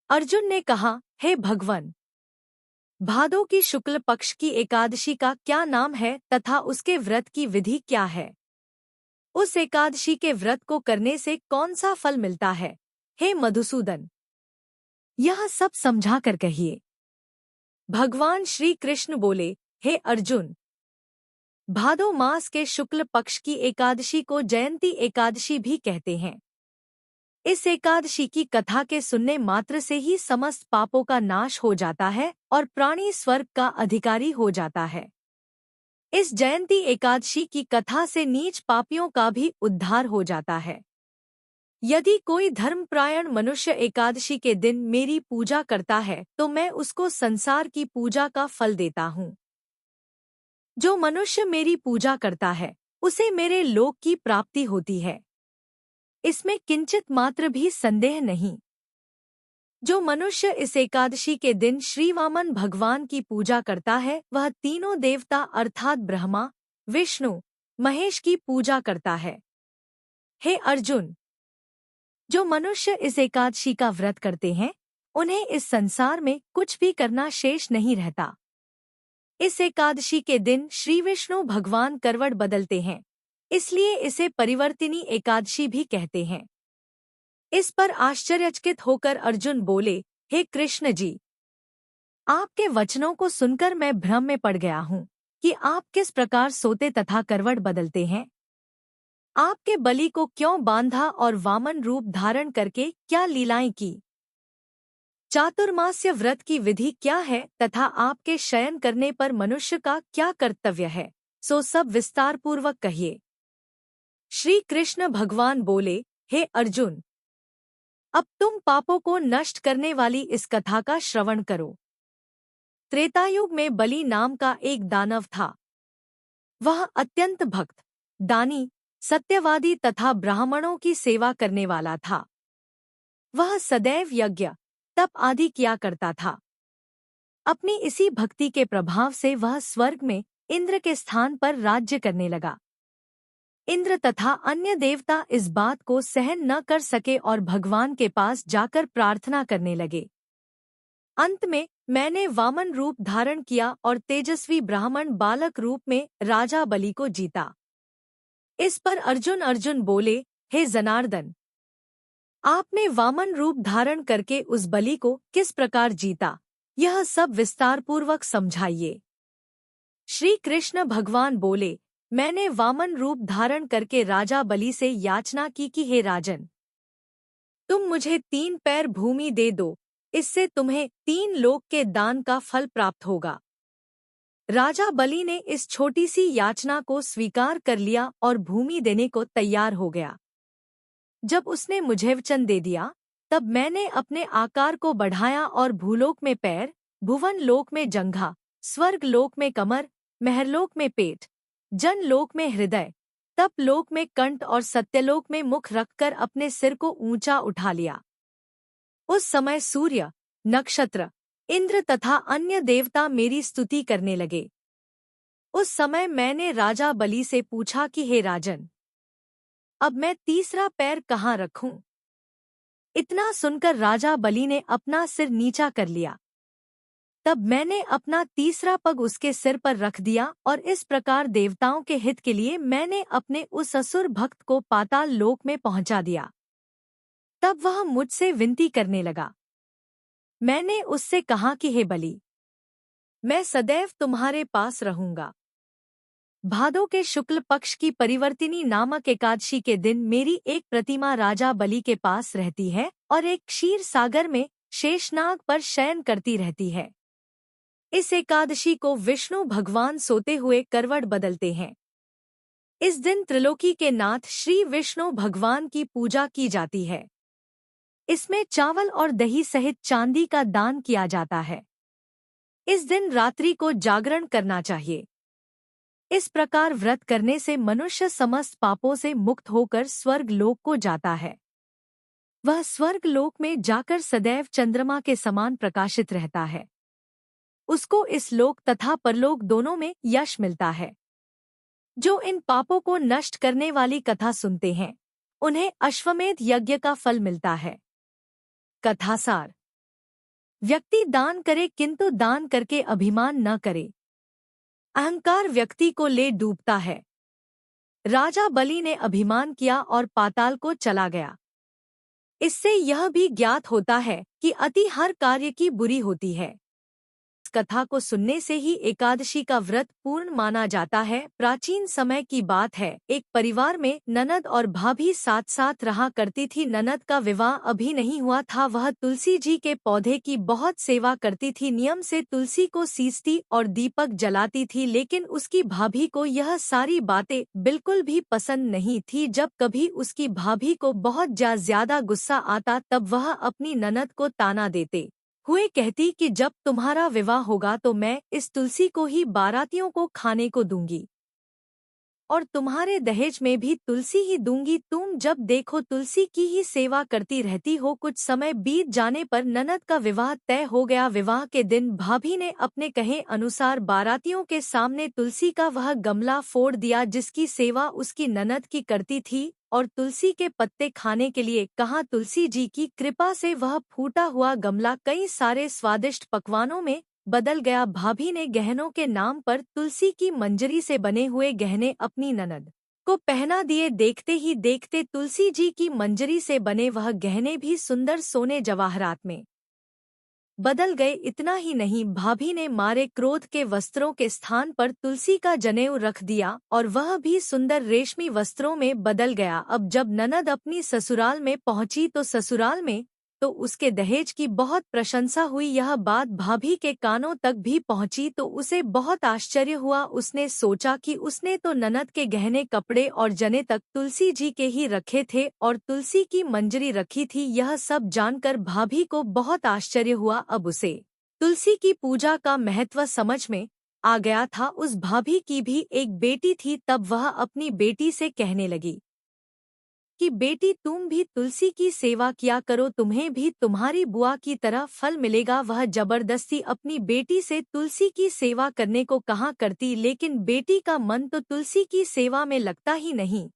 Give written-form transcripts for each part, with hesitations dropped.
अर्जुन ने कहा, हे भगवन, भादो की शुक्ल पक्ष की एकादशी का क्या नाम है तथा उसके व्रत की विधि क्या है? उस एकादशी के व्रत को करने से कौन सा फल मिलता है? हे मधुसूदन, यह सब समझा कर कहिए। भगवान श्री कृष्ण बोले, हे अर्जुन, भादो मास के शुक्ल पक्ष की एकादशी को जयंती एकादशी भी कहते हैं। इस एकादशी की कथा के सुनने मात्र से ही समस्त पापों का नाश हो जाता है और प्राणी स्वर्ग का अधिकारी हो जाता है। इस जयंती एकादशी की कथा से नीच पापियों का भी उद्धार हो जाता है। यदि कोई धर्मपरायण मनुष्य एकादशी के दिन मेरी पूजा करता है तो मैं उसको संसार की पूजा का फल देता हूँ। जो मनुष्य मेरी पूजा करता है उसे मेरे लोक की प्राप्ति होती है, इसमें किंचित मात्र भी संदेह नहीं। जो मनुष्य इस एकादशी के दिन श्री वामन भगवान की पूजा करता है वह तीनों देवता अर्थात ब्रह्मा, विष्णु, महेश की पूजा करता है। हे अर्जुन, जो मनुष्य इस एकादशी का व्रत करते हैं उन्हें इस संसार में कुछ भी करना शेष नहीं रहता। इस एकादशी के दिन श्री विष्णु भगवान करवट बदलते हैं, इसलिए इसे परिवर्तिनी एकादशी भी कहते हैं। इस पर आश्चर्यचकित होकर अर्जुन बोले, हे कृष्ण जी, आपके वचनों को सुनकर मैं भ्रम में पड़ गया हूँ कि आप किस प्रकार सोते तथा करवट बदलते हैं। आपके बलि को क्यों बांधा और वामन रूप धारण करके क्या लीलाएं की? चातुर्मास्य व्रत की विधि क्या है तथा आपके शयन करने पर मनुष्य का क्या कर्तव्य है, सो सब विस्तार पूर्वक कहिए। श्री कृष्ण भगवान बोले, हे अर्जुन, अब तुम पापों को नष्ट करने वाली इस कथा का श्रवण करो। त्रेतायुग में बलि नाम का एक दानव था। वह अत्यंत भक्त, दानी, सत्यवादी तथा ब्राह्मणों की सेवा करने वाला था। वह सदैव यज्ञ, तप आदि किया करता था। अपनी इसी भक्ति के प्रभाव से वह स्वर्ग में इंद्र के स्थान पर राज्य करने लगा। इंद्र तथा अन्य देवता इस बात को सहन न कर सके और भगवान के पास जाकर प्रार्थना करने लगे। अंत में मैंने वामन रूप धारण किया और तेजस्वी ब्राह्मण बालक रूप में राजा बलि को जीता। इस पर अर्जुन बोले, हे जनार्दन, आपने वामन रूप धारण करके उस बलि को किस प्रकार जीता, यह सब विस्तार पूर्वक समझाइए। श्री कृष्ण भगवान बोले, मैंने वामन रूप धारण करके राजा बलि से याचना की कि हे राजन, तुम मुझे 3 पैर भूमि दे दो, इससे तुम्हें 3 लोक के दान का फल प्राप्त होगा। राजा बलि ने इस छोटी सी याचना को स्वीकार कर लिया और भूमि देने को तैयार हो गया। जब उसने मुझे वचन दे दिया तब मैंने अपने आकार को बढ़ाया और भूलोक में पैर, भुवन लोक में जंघा, स्वर्ग लोक में कमर, महरलोक में पेट, जन लोक में हृदय, तप लोक में कंठ और सत्यलोक में मुख रखकर अपने सिर को ऊंचा उठा लिया। उस समय सूर्य, नक्षत्र, इंद्र तथा अन्य देवता मेरी स्तुति करने लगे। उस समय मैंने राजा बलि से पूछा कि हे राजन, अब मैं तीसरा पैर कहाँ रखूं? इतना सुनकर राजा बलि ने अपना सिर नीचा कर लिया। तब मैंने अपना तीसरा पग उसके सिर पर रख दिया और इस प्रकार देवताओं के हित के लिए मैंने अपने उस असुर भक्त को पाताल लोक में पहुंचा दिया। तब वह मुझसे विनती करने लगा। मैंने उससे कहा कि हे बलि, मैं सदैव तुम्हारे पास रहूंगा। भादो के शुक्ल पक्ष की परिवर्तिनी नामक एकादशी के दिन मेरी एक प्रतिमा राजा बलि के पास रहती है और एक क्षीर सागर में शेषनाग पर शयन करती रहती है। इस एकादशी को विष्णु भगवान सोते हुए करवट बदलते हैं। इस दिन त्रिलोकी के नाथ श्री विष्णु भगवान की पूजा की जाती है। इसमें चावल और दही सहित चांदी का दान किया जाता है। इस दिन रात्रि को जागरण करना चाहिए। इस प्रकार व्रत करने से मनुष्य समस्त पापों से मुक्त होकर स्वर्ग लोक को जाता है। वह स्वर्ग लोक में जाकर सदैव चंद्रमा के समान प्रकाशित रहता है। उसको इस लोक तथा परलोक दोनों में यश मिलता है। जो इन पापों को नष्ट करने वाली कथा सुनते हैं उन्हें अश्वमेध यज्ञ का फल मिलता है। कथासार। व्यक्ति दान करे किंतु दान करके अभिमान न करे। अहंकार व्यक्ति को ले डूबता है। राजा बलि ने अभिमान किया और पाताल को चला गया। इससे यह भी ज्ञात होता है कि अति हर कार्य की बुरी होती है। इस कथा को सुनने से ही एकादशी का व्रत पूर्ण माना जाता है। प्राचीन समय की बात है, एक परिवार में ननद और भाभी साथ साथ रहा करती थी। ननद का विवाह अभी नहीं हुआ था। वह तुलसी जी के पौधे की बहुत सेवा करती थी, नियम से तुलसी को सींचती और दीपक जलाती थी। लेकिन उसकी भाभी को यह सारी बातें बिल्कुल भी पसंद नहीं थी। जब कभी उसकी भाभी को बहुत ज्यादा गुस्सा आता तब वह अपनी ननद को ताना देते हुए कहती कि जब तुम्हारा विवाह होगा तो मैं इस तुलसी को ही बारातियों को खाने को दूंगी और तुम्हारे दहेज में भी तुलसी ही दूंगी। तुम जब देखो तुलसी की ही सेवा करती रहती हो। कुछ समय बीत जाने पर ननद का विवाह तय हो गया। विवाह के दिन भाभी ने अपने कहे अनुसार बारातियों के सामने तुलसी का वह गमला फोड़ दिया जिसकी सेवा उसकी ननद की करती थी और तुलसी के पत्ते खाने के लिए कहा। तुलसी जी की कृपा से वह फूटा हुआ गमला कई सारे स्वादिष्ट पकवानों में बदल गया। भाभी ने गहनों के नाम पर तुलसी की मंजरी से बने हुए गहने अपनी ननद को पहना दिए। देखते ही देखते तुलसी जी की मंजरी से बने वह गहने भी सुंदर सोने जवाहरात में बदल गए। इतना ही नहीं, भाभी ने मारे क्रोध के वस्त्रों के स्थान पर तुलसी का जनेऊ रख दिया और वह भी सुंदर रेशमी वस्त्रों में बदल गया। अब जब ननद अपनी ससुराल में पहुंची तो ससुराल में तो उसके दहेज की बहुत प्रशंसा हुई। यह बात भाभी के कानों तक भी पहुंची तो उसे बहुत आश्चर्य हुआ। उसने सोचा कि उसने तो ननद के गहने कपड़े और जने तक तुलसी जी के ही रखे थे और तुलसी की मंजरी रखी थी। यह सब जानकर भाभी को बहुत आश्चर्य हुआ। अब उसे तुलसी की पूजा का महत्व समझ में आ गया था। उस भाभी की भी एक बेटी थी। तब वह अपनी बेटी से कहने लगी कि बेटी तुम भी तुलसी की सेवा किया करो, तुम्हें भी तुम्हारी बुआ की तरह फल मिलेगा। वह जबरदस्ती अपनी बेटी से तुलसी की सेवा करने को कहा करती, लेकिन बेटी का मन तो तुलसी की सेवा में लगता ही नहीं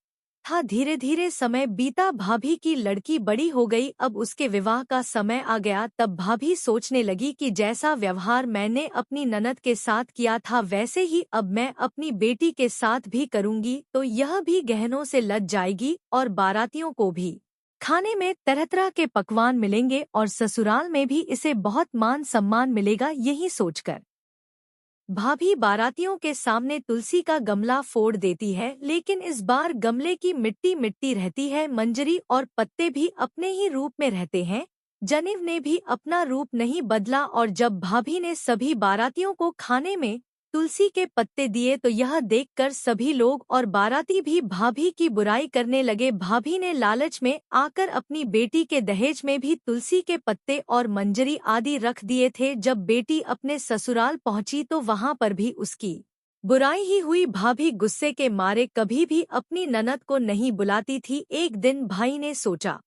था। धीरे धीरे समय बीता, भाभी की लड़की बड़ी हो गई। अब उसके विवाह का समय आ गया। तब भाभी सोचने लगी कि जैसा व्यवहार मैंने अपनी ननद के साथ किया था वैसे ही अब मैं अपनी बेटी के साथ भी करूंगी तो यह भी गहनों से लद जाएगी और बारातियों को भी खाने में तरह तरह के पकवान मिलेंगे और ससुराल में भी इसे बहुत मान सम्मान मिलेगा। यही सोचकर भाभी बारातियों के सामने तुलसी का गमला फोड़ देती है, लेकिन इस बार गमले की मिट्टी मिट्टी रहती है। मंजरी और पत्ते भी अपने ही रूप में रहते हैं। जनेऊ ने भी अपना रूप नहीं बदला और जब भाभी ने सभी बारातियों को खाने में तुलसी के पत्ते दिए तो यह देखकर सभी लोग और बाराती भी भाभी की बुराई करने लगे। भाभी ने लालच में आकर अपनी बेटी के दहेज में भी तुलसी के पत्ते और मंजरी आदि रख दिए थे। जब बेटी अपने ससुराल पहुंची तो वहां पर भी उसकी बुराई ही हुई। भाभी गुस्से के मारे कभी भी अपनी ननद को नहीं बुलाती थी। एक दिन भाई ने सोचा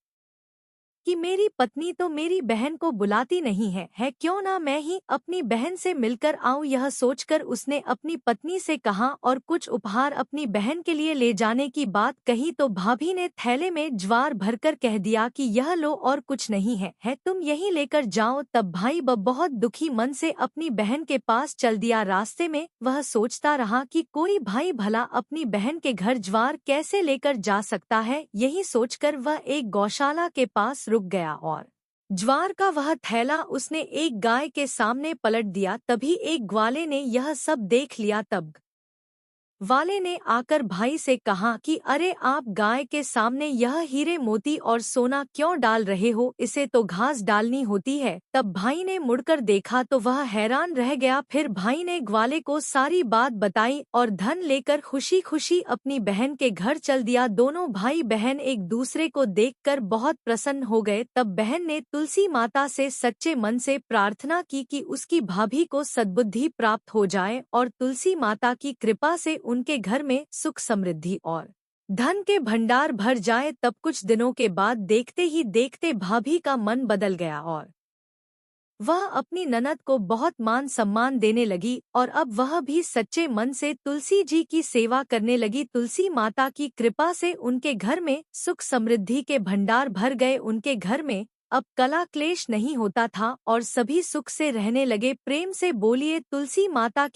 कि मेरी पत्नी तो मेरी बहन को बुलाती नहीं है क्यों ना मैं ही अपनी बहन से मिलकर आऊं। यह सोचकर उसने अपनी पत्नी से कहा और कुछ उपहार अपनी बहन के लिए ले जाने की बात कही तो भाभी ने थैले में ज्वार भरकर कह दिया कि यह लो और कुछ नहीं है तुम यही लेकर जाओ। तब भाई बहुत दुखी मन से अपनी बहन के पास चल दिया। रास्ते में वह सोचता रहा कि कोई भाई भला अपनी बहन के घर ज्वार कैसे लेकर जा सकता है। यही सोचकर वह एक गौशाला के पास रुक गया और ज्वार का वह थैला उसने एक गाय के सामने पलट दिया। तभी एक ग्वाले ने यह सब देख लिया। तब वाले ने आकर भाई से कहा कि अरे आप गाय के सामने यह हीरे मोती और सोना क्यों डाल रहे हो, इसे तो घास डालनी होती है। तब भाई ने मुड़कर देखा तो वह हैरान रह गया। फिर भाई ने ग्वाले को सारी बात बताई और धन लेकर खुशी खुशी अपनी बहन के घर चल दिया। दोनों भाई बहन एक दूसरे को देखकर बहुत प्रसन्न हो गए। तब बहन ने तुलसी माता से सच्चे मन से प्रार्थना की कि उसकी भाभी को सद्बुद्धि प्राप्त हो जाए और तुलसी माता की कृपा से उनके घर में सुख समृद्धि और धन के भंडार भर जाए। तब कुछ दिनों के बाद देखते ही देखते भाभी का मन बदल गया और वह अपनी ननद को बहुत मान सम्मान देने लगी और अब वह भी सच्चे मन से तुलसी जी की सेवा करने लगी। तुलसी माता की कृपा से उनके घर में सुख समृद्धि के भंडार भर गए। उनके घर में अब कला क्लेश नहीं होता था और सभी सुख से रहने लगे। प्रेम से बोलिए तुलसी माता की